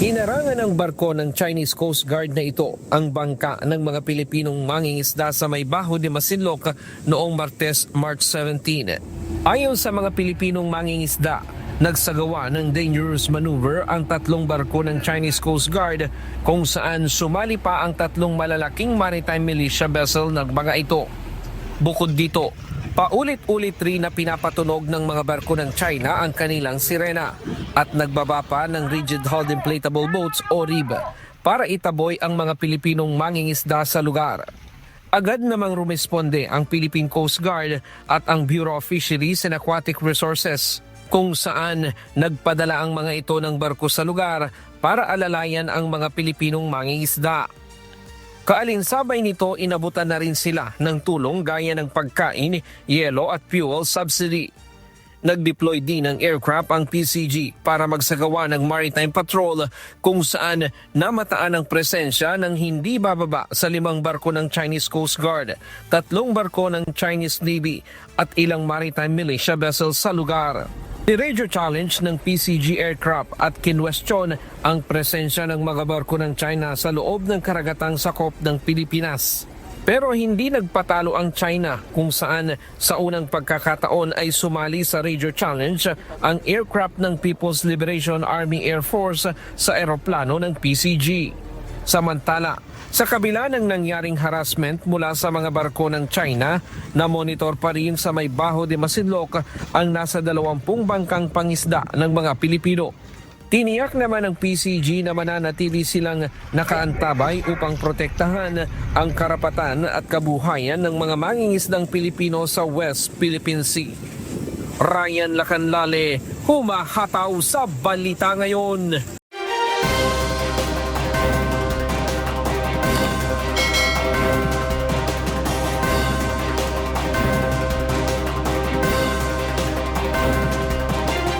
Hinarangan ng barko ng Chinese Coast Guard na ito ang bangka ng mga Pilipinong mangingisda sa may Bajo de Masinloc noong Martes, March 17. Ayon sa mga Pilipinong mangingisda, nagsagawa ng dangerous maneuver ang tatlong barko ng Chinese Coast Guard kung saan sumali pa ang tatlong malalaking maritime militia vessel ng mga ito. Bukod dito, paulit-ulit rin na pinapatunog ng mga barko ng China ang kanilang sirena at nagbaba pa ng rigid hulled inflatable boats o RIB para itaboy ang mga Pilipinong mangingisda sa lugar. Agad namang rumesponde ang Philippine Coast Guard at ang Bureau of Fisheries and Aquatic Resources kung saan nagpadala ang mga ito ng barko sa lugar para alalayan ang mga Pilipinong mangingisda. Kaalinsabay nito, inabutan na rin sila ng tulong gaya ng pagkain, yelo at fuel subsidy. Nag-deploy din ng aircraft ang PCG para magsagawa ng maritime patrol kung saan namataan ang presensya ng hindi bababa sa 5 barko ng Chinese Coast Guard, 3 barko ng Chinese Navy at ilang maritime militia vessels sa lugar. I-radio challenge ng PCG aircraft at kinwestiyon ang presensya ng mga barko ng China sa loob ng karagatang sakop ng Pilipinas. Pero hindi nagpatalo ang China kung saan sa unang pagkakataon ay sumali sa radio challenge ang aircraft ng People's Liberation Army Air Force sa eroplano ng PCG. Samantala, sa kabila ng nangyaring harassment mula sa mga barko ng China, na-monitor pa rin sa may Bajo de Masinloc ang nasa 20 bangkang pangisda ng mga Pilipino. Tiniyak naman ng PCG na mananatili silang nakaantabay upang protektahan ang karapatan at kabuhayan ng mga mangingisdang Pilipino sa West Philippine Sea. Ryan Lacanlale, humahataw sa Balita Ngayon.